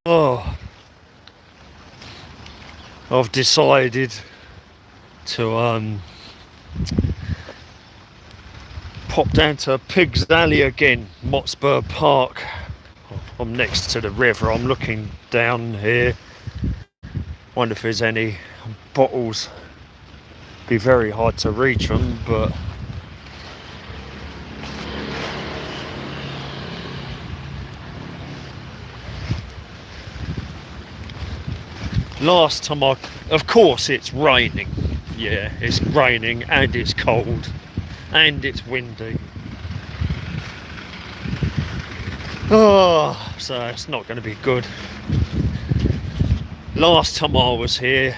Oh, I've decided to pop down to Pig's Alley again, Motspur Park. I'm next to the river. I'm looking down here. Wonder if there's any bottles. Be very hard to reach them, but last time of course it's raining. Yeah, it's raining and it's cold and it's windy. Oh, so it's not going to be good. Last time I was here,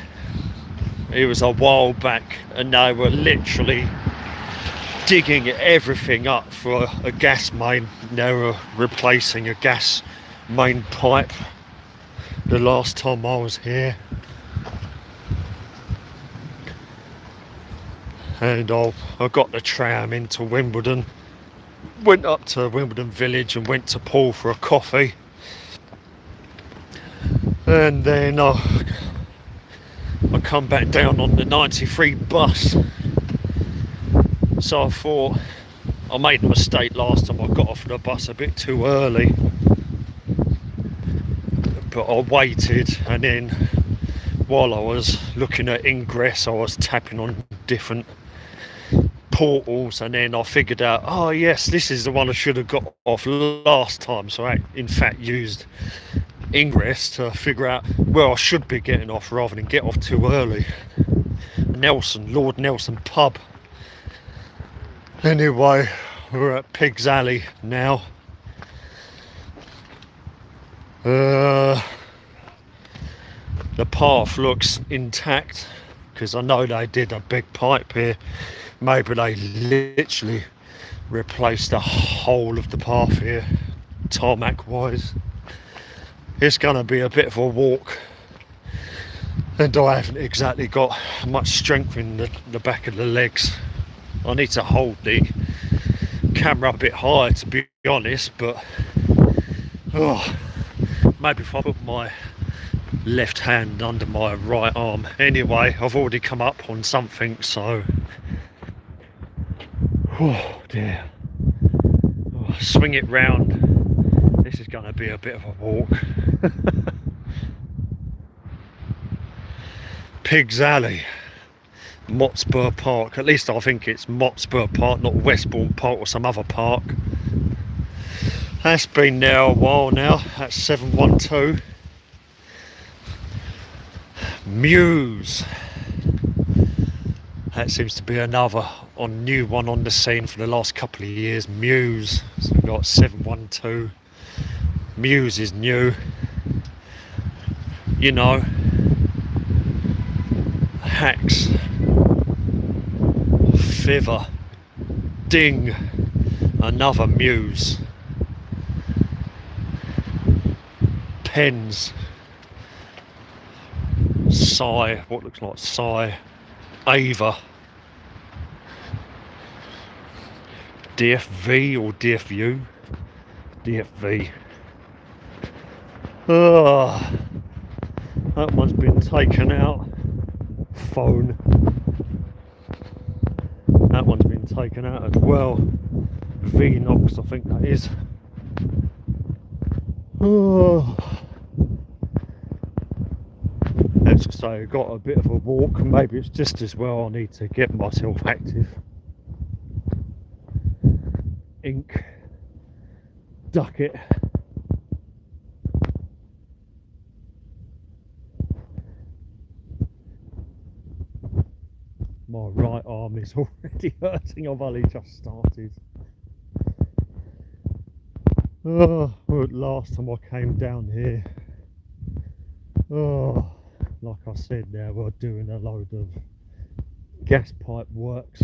it was a while back, and they were literally digging everything up for a gas main. They were replacing a gas main pipe the last time I was here. And I got the tram into Wimbledon, went up to Wimbledon Village and went to Paul for a coffee. And then I come back down on the 93 bus. So I thought I made a mistake last time. I got off the bus a bit too early, but I waited, and then while I was looking at ingress I was tapping on different portals, and then I figured out, oh yes, this is the one I should have got off last time. So I in fact used ingress to figure out where I should be getting off rather than get off too early. Lord Nelson pub. Anyway, we're at Pig's Alley now. The path looks intact because I know they did a big pipe here. Maybe they literally replaced the whole of the path here, tarmac wise. It's going to be a bit of a walk, and I haven't exactly got much strength in the back of the legs. I need to hold the camera a bit higher, to be honest, but maybe if I put my left hand under my right arm. Anyway, I've already come up on something, so oh dear. Swing it round. This is going to be a bit of a walk. Pig's Alley, Motspur Park. At least I think it's Motspur Park, not Westbourne Park or some other park. That's been there a while now. That's 712. Muse. That seems to be another new one on the scene for the last couple of years. Muse. So we've got 712. Muse is new. You know. Hacks. Fiver. Ding. Another Muse. Pens. Sigh. What looks like Sigh. Ava. DFV or DFU? DFV. That one's been taken out. Phone. That one's been taken out as well. Vnox, I think that is. Let's say I got a bit of a walk. Maybe it's just as well I need to get myself active. Ink. Ducket. My right arm is already hurting. I've only just started. Last time I came down here, like I said, now we're doing a load of gas pipe works.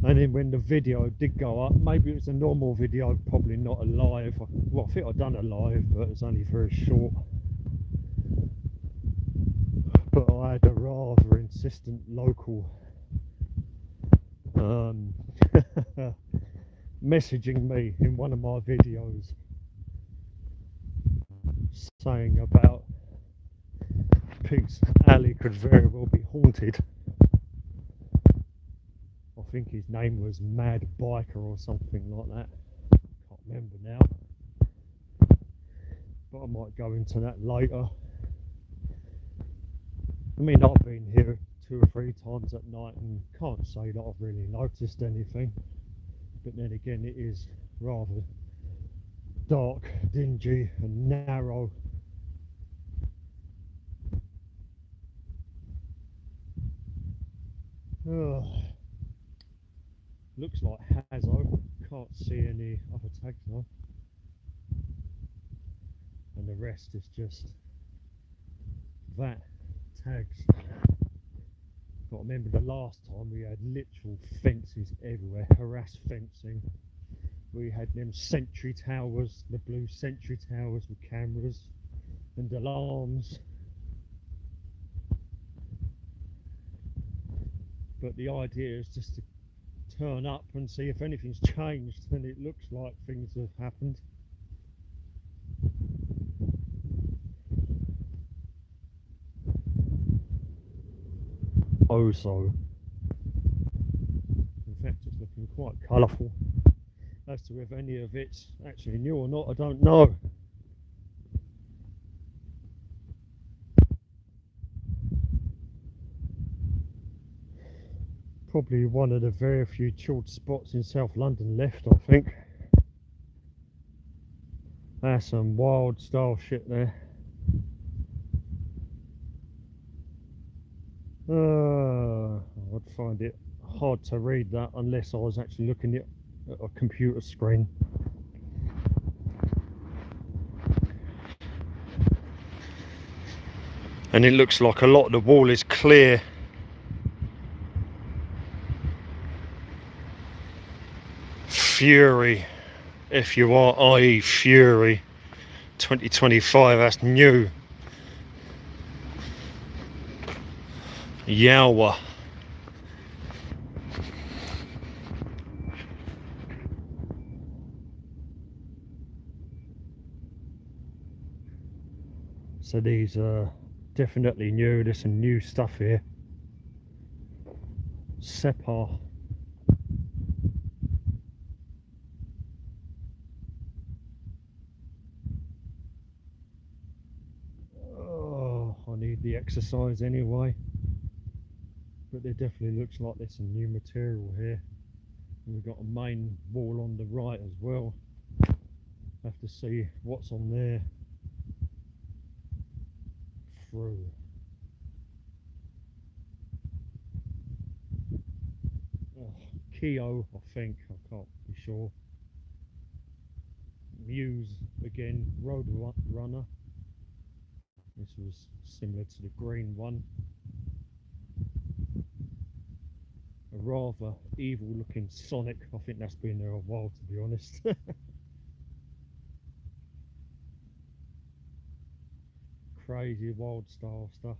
And then when the video did go up, maybe it was a normal video, probably not a live. Well, I think I've done a live, but it's only very short. But I had a rather insistent local messaging me in one of my videos saying about Pigs Alley could very well be haunted. I think his name was Mad Biker or something like that. Can't remember now. But I might go into that later. I mean, I've been here 2 or 3 times at night and can't say that I've really noticed anything. But then again, it is rather dark, dingy and narrow. Looks like Hazo. Can't see any other tags though. And the rest is just that tags. But remember the last time we had literal fences everywhere, harass fencing. We had them sentry towers, the blue sentry towers with cameras and alarms. But the idea is just to turn up and see if anything's changed, and it looks like things have happened. Oh, so in fact it's looking quite colourful. As to if any of it's actually new or not, I don't know. Probably one of the very few chilled spots in South London left, I think. That's some wild style shit there. I'd find it hard to read that unless I was actually looking at a computer screen. And it looks like a lot of the wall is clear. Fury, if you are, i.e. Fury 2025, that's new. Yowa. So these are definitely new. There's some new stuff here. Separ. Oh, I need the exercise anyway. But there definitely looks like there's some new material here. And we've got a main wall on the right as well. Have to see what's on there. Through. Oh, Keo, I think, I can't be sure. Muse again, Road Runner. This was similar to the green one. A rather evil looking Sonic. I think that's been there a while, to be honest. Crazy wild style stuff.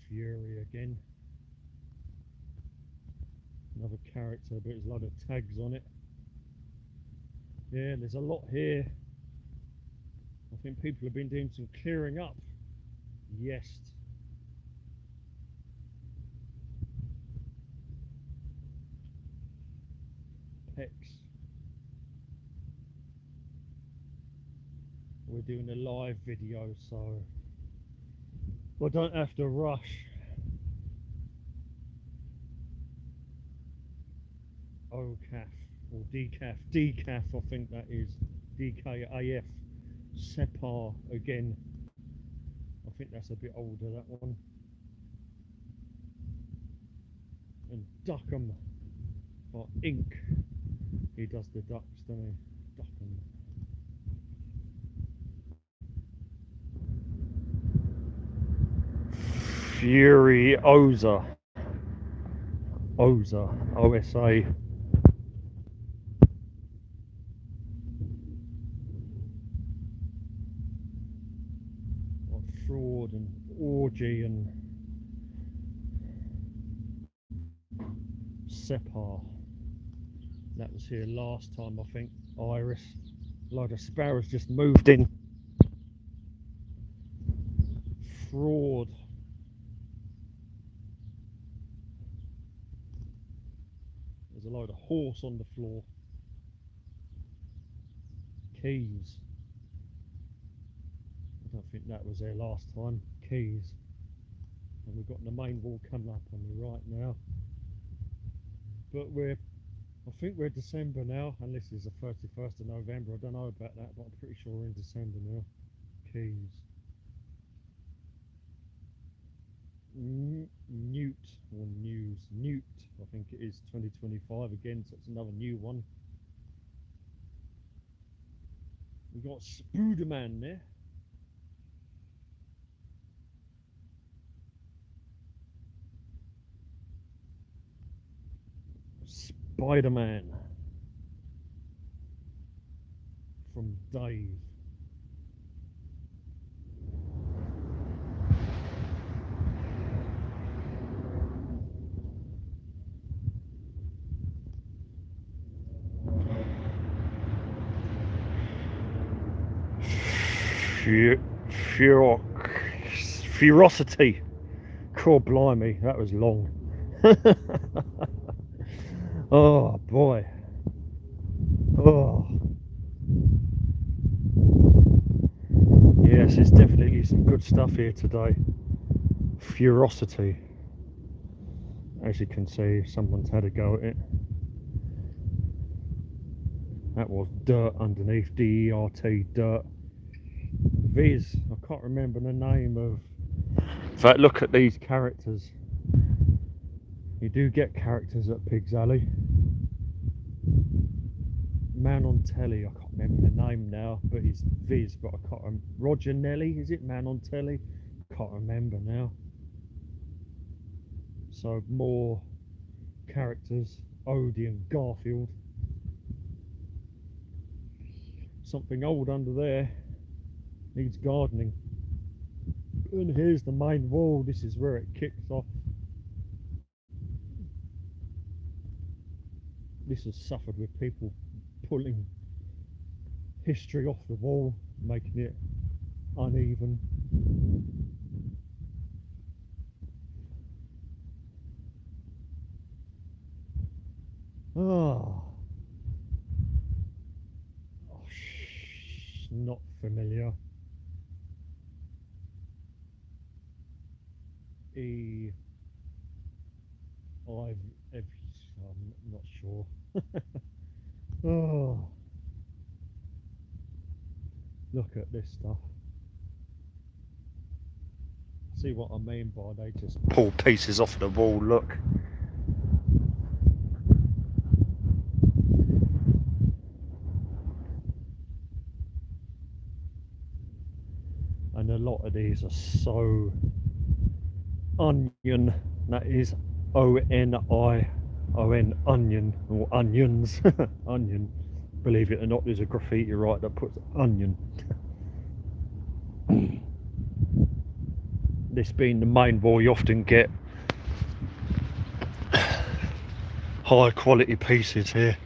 Fury again. Another character, but there's a lot of tags on it. Yeah, there's a lot here. I think people have been doing some clearing up. Yes. Pecs. We're doing a live video, so I don't have to rush. OCAF or decaf, I think that is DKAF. Separ again. I think that's a bit older, that one. And Duckham or Ink. He does the ducks, doesn't he? Duckham. Fury Oza. OSA. fraud and orgy and separ. That was here last time, I think. Iris. A load of sparrows just moved in. Fraud. There's a load of horse on the floor. Keys. I don't think that was there last time. Keys. And we've got the main wall coming up on the right now. But I think we're December now, unless it's the 31st of November. I don't know about that, but I'm pretty sure we're in December now. Keys. Newt or News. Newt, I think it is 2025 again, so it's another new one. We've got Spooderman there. Spider-Man from Dave. Ferocity. God blimey, that was long. Oh boy. Oh. Yes, it's definitely some good stuff here today. Ferocity. As you can see, someone's had a go at it. That was dirt underneath, D-E-R-T, dirt. Viz, I can't remember the name of. In fact, look at these characters. You do get characters at Pig's Alley. Man on telly, I can't remember the name now, but he's Viz, but I can't remember. Roger Nelly, is it Man on telly? Can't remember now. So more characters, Odie and Garfield. Something old under there, needs gardening. And here's the main wall, this is where it kicks off. This has suffered with people pulling history off the wall, making it uneven. Oh, not familiar. I'm not sure. Oh, look at this stuff. See what I mean by they just pull pieces off the wall, look. And a lot of these are so onion, that is O-N-I-O-N, onion, or onions. Onion. Believe it or not, there's a graffiti right that puts onion. This being the main wall, you often get high quality pieces here.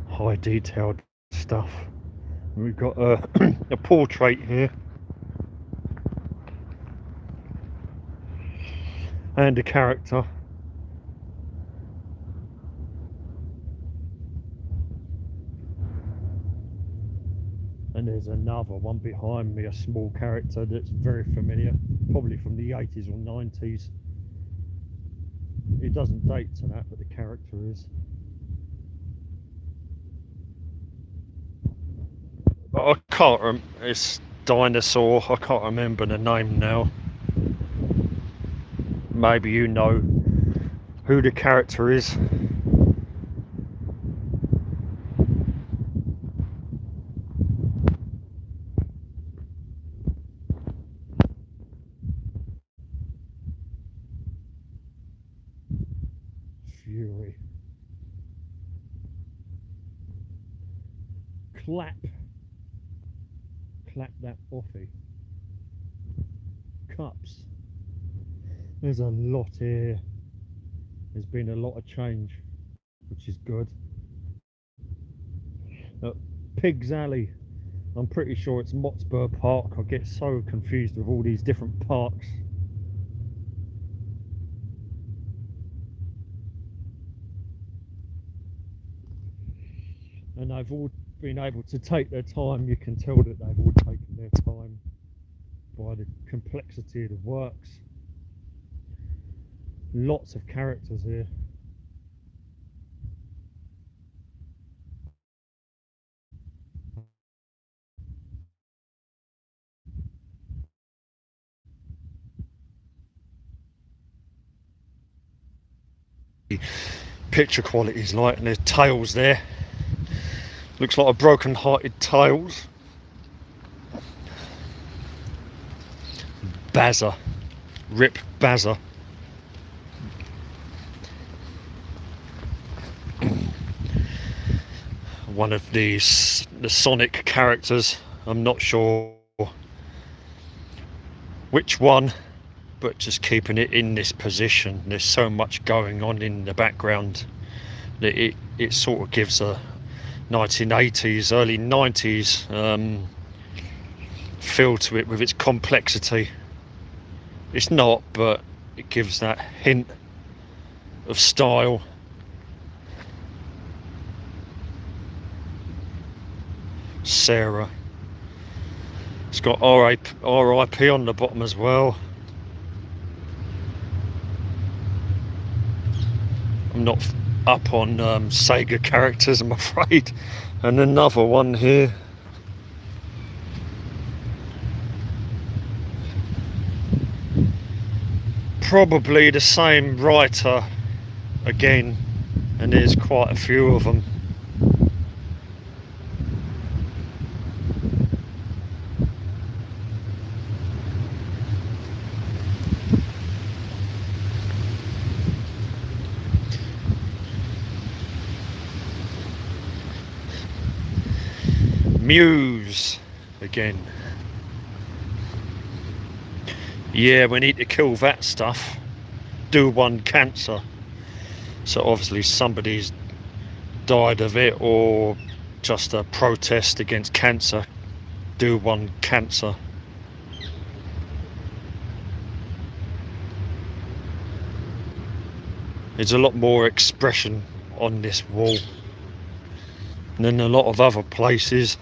High detailed stuff. We've got a portrait here and a character. And there's another one behind me, a small character that's very familiar, probably from the 80s or 90s. It doesn't date to that, but the character is. I can't it's dinosaur, I can't remember the name now. maybe you know who the character is. Fury. Clap that offie. Cups. There's a lot here. There's been a lot of change, which is good. Pig's Alley. I'm pretty sure it's Motspur Park. I get so confused with all these different parks. And they've all been able to take their time. You can tell that they've all taken their time by the complexity of the works. Lots of characters here. Picture quality is like, and there's tails there. Looks like a broken-hearted tails. Bazza. Rip Bazza. One of the Sonic characters. I'm not sure which one, but just keeping it in this position. There's so much going on in the background that it sort of gives a 1980s, early 90s feel to it with its complexity. It's not, but it gives that hint of style. Sarah. It's got RIP on the bottom as well. I'm not up on Sega characters, I'm afraid. And another one here. Probably the same writer again, and there's quite a few of them. Muse again. Yeah, we need to kill that stuff. Do one cancer. So obviously somebody's died of it, or just a protest against cancer. Do one cancer. There's a lot more expression on this wall than a lot of other places.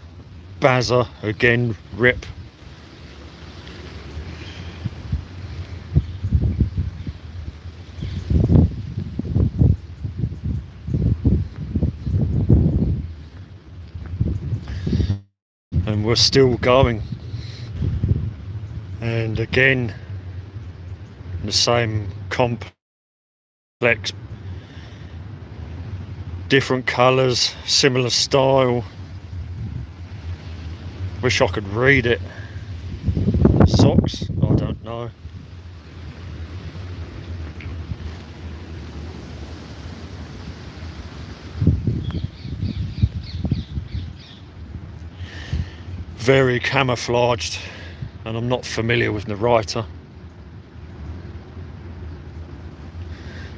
Bazza again, rip. And we're still going. And again, the same complex, different colours, similar style. Wish I could read it. Socks? I don't know. Very camouflaged, and I'm not familiar with the writer.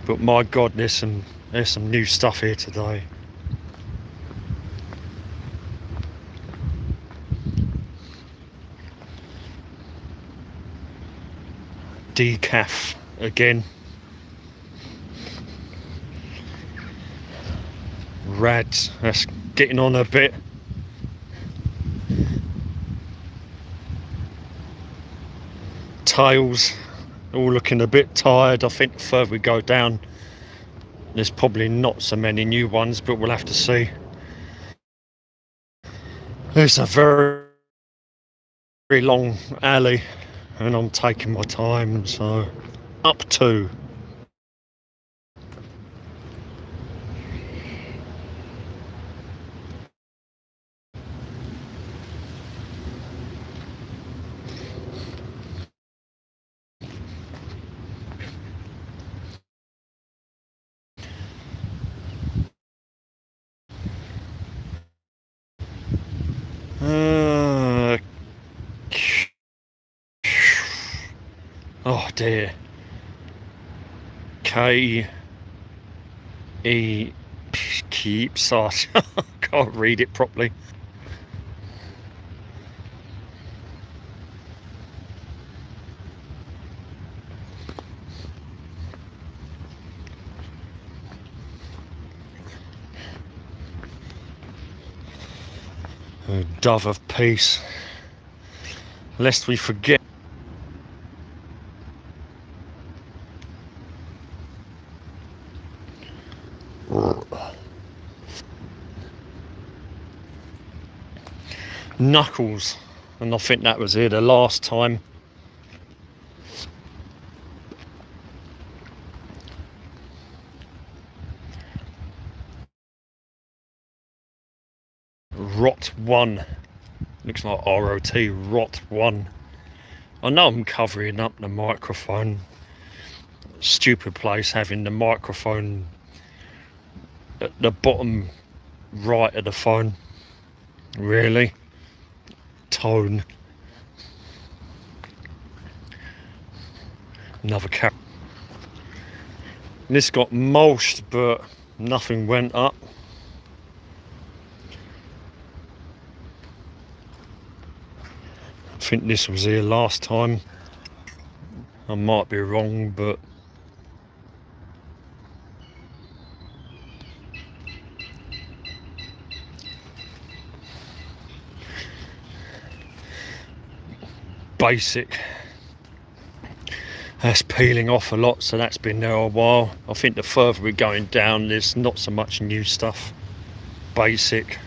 But my God, there's some new stuff here today. Decaf again. Rads, that's getting on a bit. Tails, all looking a bit tired. I think the further we go down, there's probably not so many new ones, but we'll have to see. It's a very, very long alley, and I'm taking my time, so up to. Oh dear. Keeps. I can't read it properly. Oh, dove of peace, lest we forget. Knuckles, and I think that was here the last time. Rot 1. Looks like ROT, Rot 1. I know I'm covering up the microphone. Stupid place having the microphone at the bottom right of the phone. Really? Tone. Another cat. This got mulched, but nothing went up. I think this was here last time. I might be wrong, but basic. That's peeling off a lot, so that's been there a while. I think the further we're going down, there's not so much new stuff. Basic.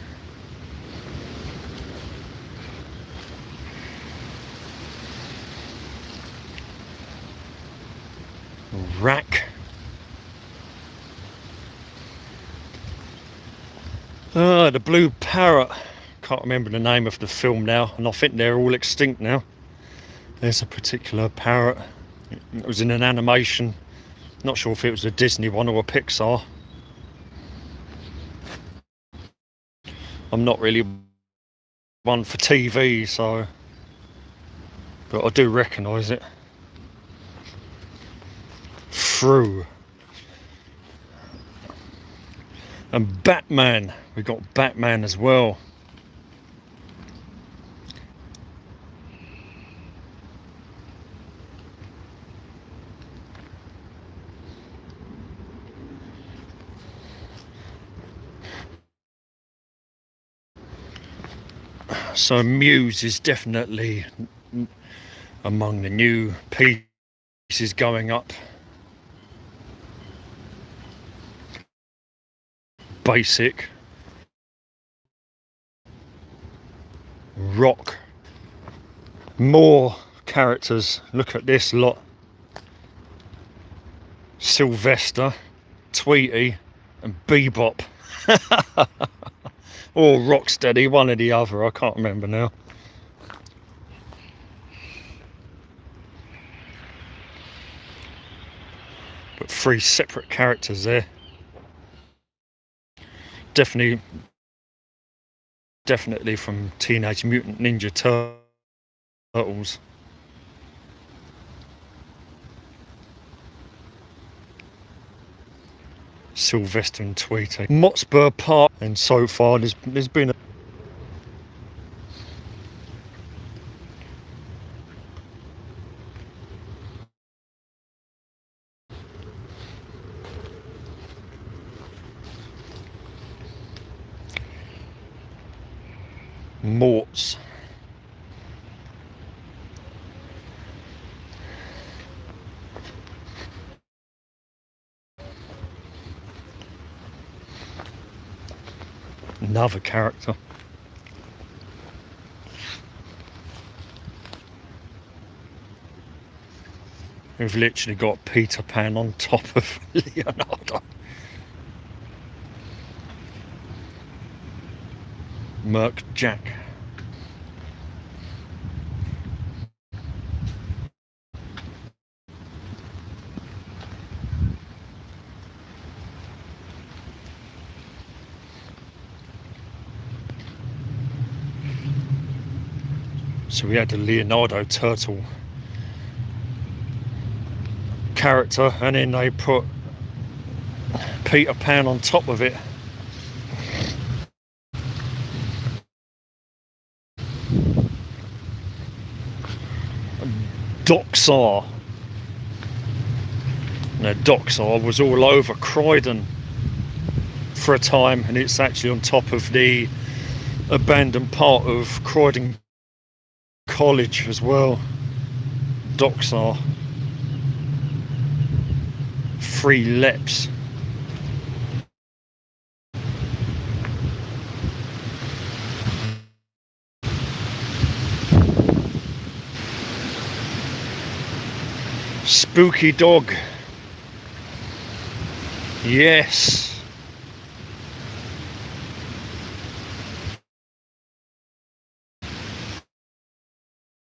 Rack. The blue parrot. Can't remember the name of the film now, and I think they're all extinct now. There's a particular parrot. It was in an animation. Not sure if it was a Disney one or a Pixar. I'm not really one for TV, so, but I do recognise it. Through. And Batman. We got Batman as well. So Muse is definitely among the new pieces going up. Basic. Rock. More characters. Look at this lot. Sylvester, Tweety and Bebop. Or Rocksteady, one or the other, I can't remember now. But 3 separate characters there. Definitely from Teenage Mutant Ninja Turtles. Sylvester and Tweety. Motspur Park, and so far there's been a Morts. Another character. We've literally got Peter Pan on top of Leonardo. Merc Jack. So we had the Leonardo turtle character, and then they put Peter Pan on top of it. Doxar. Now, Doxar was all over Croydon for a time, and it's actually on top of the abandoned part of Croydon College as well. Doxar. 3 leps. Spooky dog. Yes.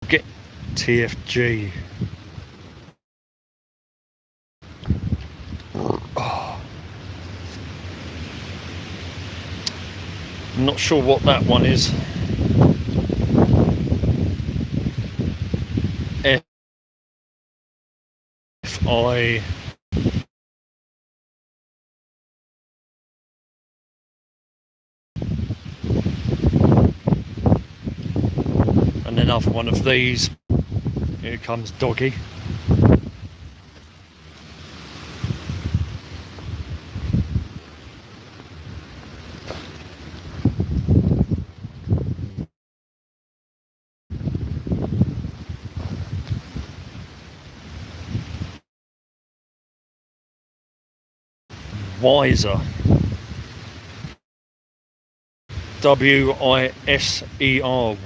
Get TFG. Oh. I'm not sure what that one is. FI. And another one of these. Here comes Doggy. Wiser. WISER.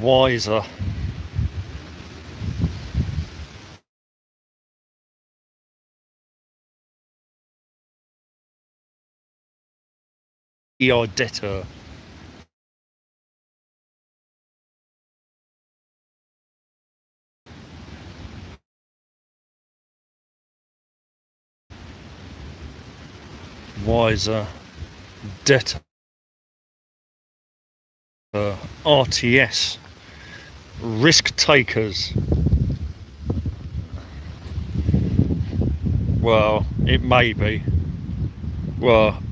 Wiser. Debtor. Wiser. Debtor. RTS. Risk takers. Well, it may be. Well,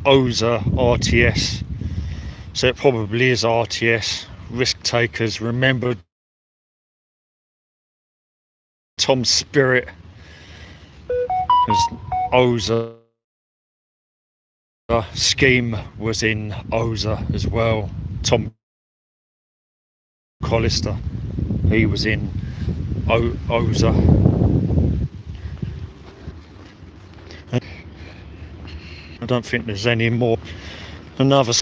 OZA RTS. So it probably is RTS. Risk takers. Remember Tom's spirit. Because OZA scheme was in OZA as well. Tom Collister, he was in OZA. I don't think there's any more. Another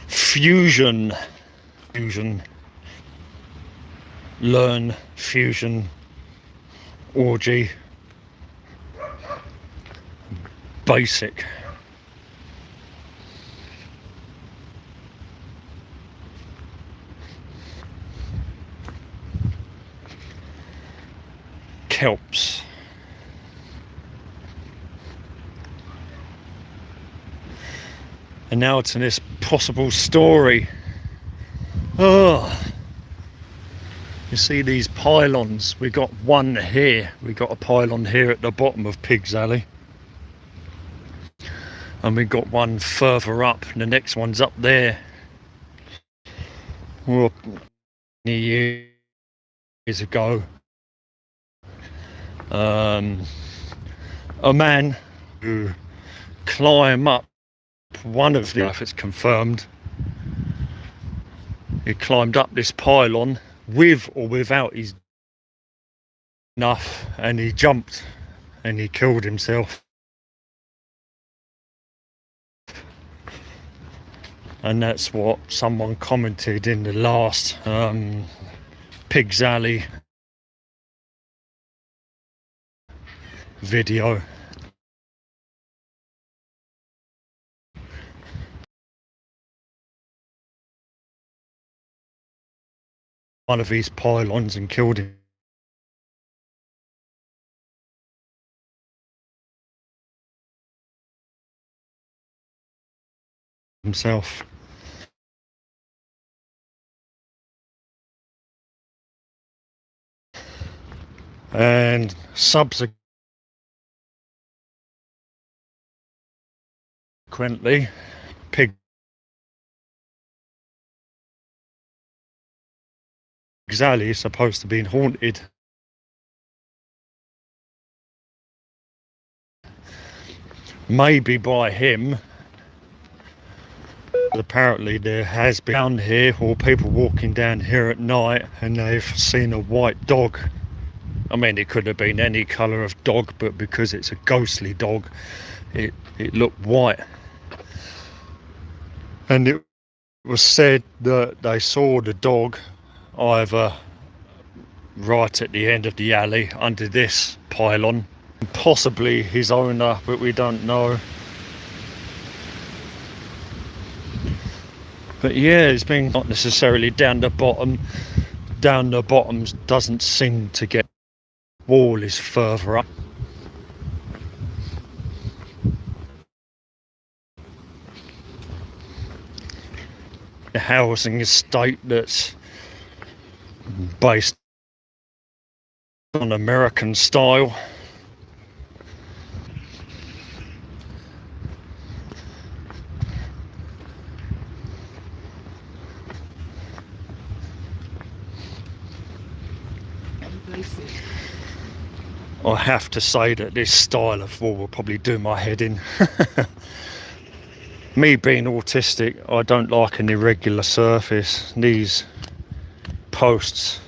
fusion, learn, fusion, orgy, basic. Kelps. And now to this possible story. Oh, you see these pylons? We got one here. We got a pylon here at the bottom of Pig's Alley, and we got one further up. And the next one's up there. Well, years ago, a man who climbed up one of the, if it's confirmed, he climbed up this pylon with or without his enough, and he jumped and he killed himself. And that's what someone commented in the last Pig's Alley video. One of these pylons and killed himself. And subsequently, Pig's Alley is supposed to be haunted. Maybe by him. Apparently there has been down here, or people walking down here at night, and they've seen a white dog. I mean, it could have been any colour of dog, but because it's a ghostly dog, it looked white. And it was said that they saw the dog either right at the end of the alley under this pylon, possibly his owner, but we don't know. But yeah, it's been not necessarily down the bottom. Down the bottom doesn't seem to get. Wall is further up. The housing estate that's based on American style. I have to say that this style of wall will probably do my head in. Me being autistic, I don't like an irregular surface. These posts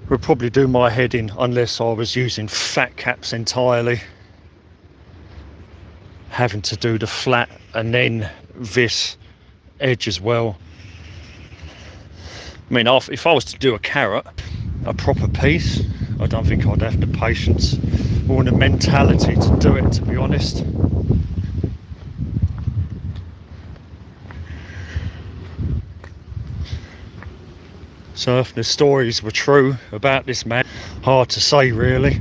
would probably do my head in unless I was using fat caps entirely. Having to do the flat and then this edge as well. I mean, if I was to do a carrot, a proper piece, I don't think I'd have the patience or the mentality to do it, to be honest. So if the stories were true about this man, hard to say really.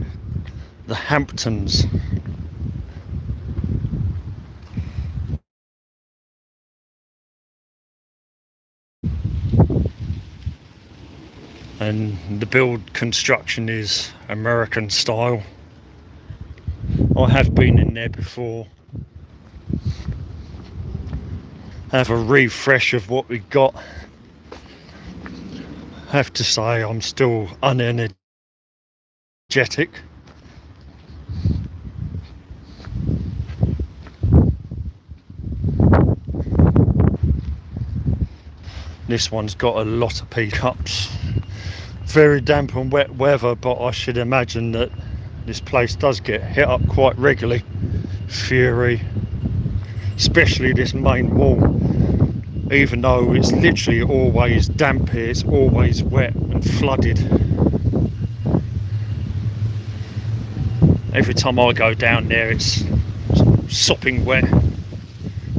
The Hamptons. And the build construction is American style. I have been in there before. Have a refresh of what we got. Have to say I'm still unenergetic. This one's got a lot of P-cups. Very damp and wet weather, but I should imagine that this place does get hit up quite regularly. Fury, especially this main wall. Even though it's literally always damp here, it's always wet and flooded. Every time I go down there, it's sopping wet,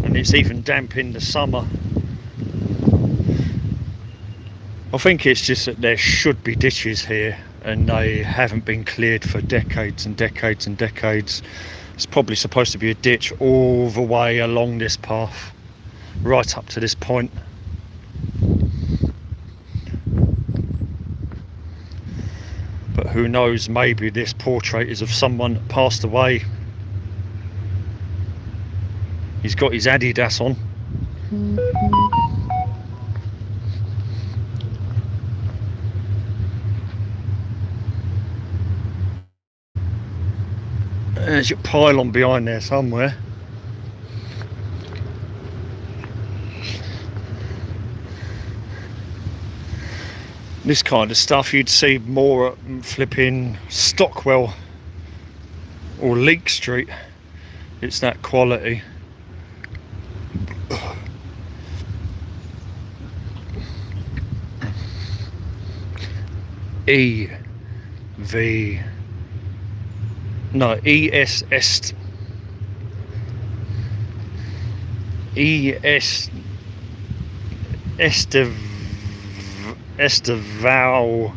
and it's even damp in the summer. I think it's just that there should be ditches here and they haven't been cleared for decades and decades and decades. It's probably supposed to be a ditch all the way along this path, right up to this point. But who knows, maybe this portrait is of someone that passed away. He's got his Adidas on. There's your pylon behind there somewhere. This kind of stuff you'd see more at flipping Stockwell or Leek Street. It's that quality. No, ES Estev Esteval.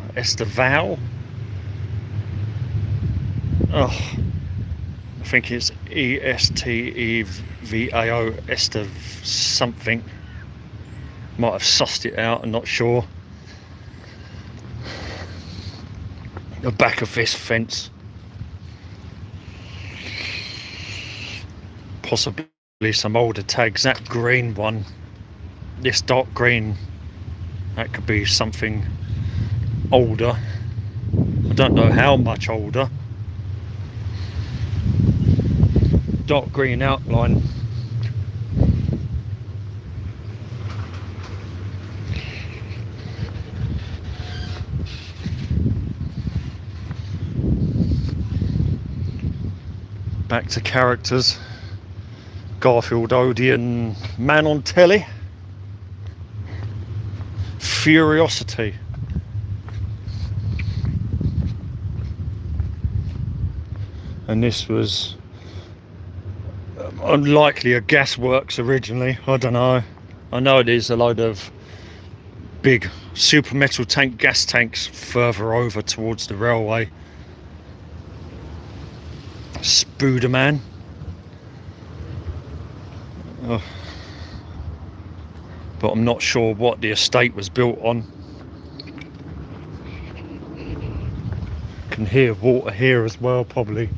Oh, I think it's ESTEVAO Estev something. Might have sussed it out, I'm not sure. The back of this fence. Possibly some older tags. That green one, this dark green, that could be something older. I don't know how much older. Dark green outline. Back to characters. Garfield Odeon, Man on Telly, Furiosity. And this was unlikely a gasworks originally. I don't know. I know it is a load of big super metal tank gas tanks further over towards the railway. Spooderman. Oh. But I'm not sure what the estate was built on. Can hear water here as well, probably.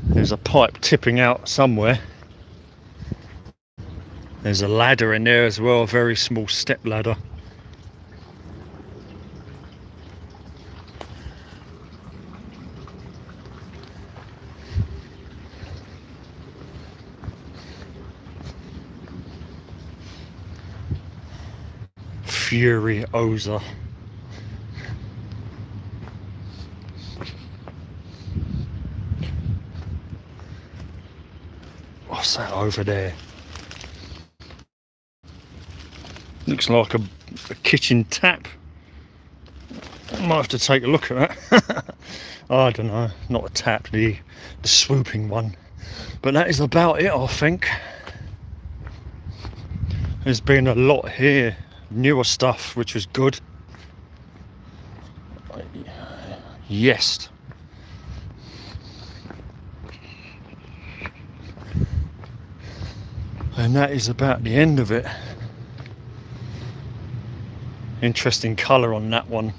There's a pipe tipping out somewhere. There's a ladder in there as well, a very small step ladder. Furiosa. What's that over there? Looks like a kitchen tap. I might have to take a look at that. I don't know, not a tap, the swooping one. But that is about it, I think. There's been a lot here, newer stuff, which was good. Yes. And that is about the end of it. Interesting colour on that one.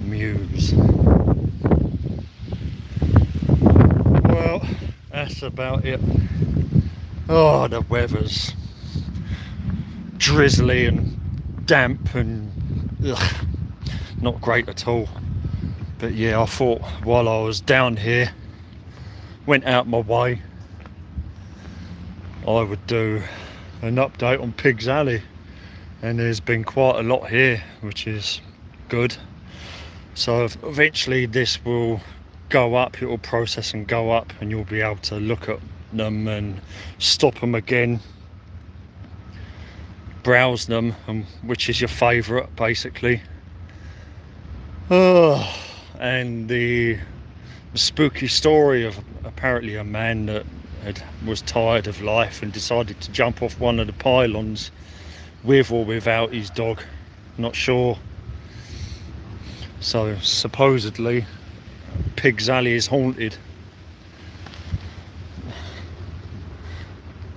Muse. Well, that's about it. Oh, the weather's drizzly and damp and ugh, not great at all. But yeah, I thought while I was down here, went out my way, I would do an update on Pigs Alley, and there's been quite a lot here, which is good. So eventually this will go up, it will process and go up, and you'll be able to look at them and stop them again, browse them, and which is your favourite basically. And the spooky story of apparently a man that was tired of life and decided to jump off one of the pylons with or without his dog, not sure. So supposedly Pigs Alley is haunted.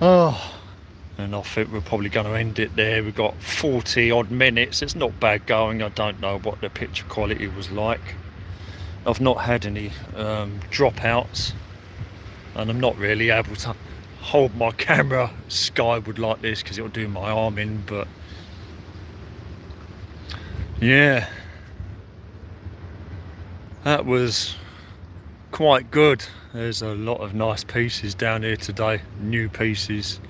And I think we're probably going to end it there. We've got 40 odd minutes. It's not bad going. I don't know what the picture quality was like. I've not had any dropouts, and I'm not really able to hold my camera skyward like this because it'll do my arm in. But yeah, that was quite good. There's a lot of nice pieces down here today, new pieces,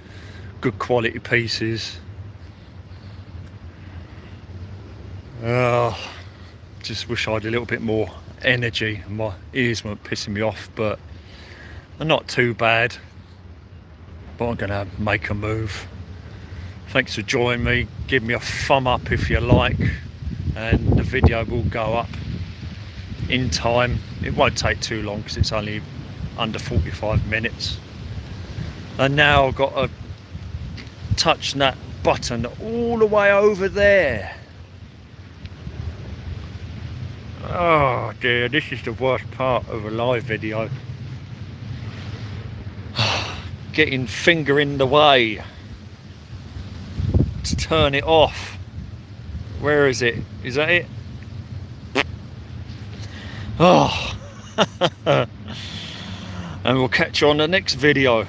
good quality pieces. Just wish I had a little bit more energy. My ears weren't pissing me off, but they're not too bad. but I'm gonna make a move. Thanks for joining me. Give me a thumb up if you like, and the video will go up in time. It won't take too long because it's only under 45 minutes. And now I've got to touch that button all the way over there. Oh dear, this is the worst part of a live video. Getting finger in the way to turn it off. Where is it? Is that it? Oh. And we'll catch you on the next video.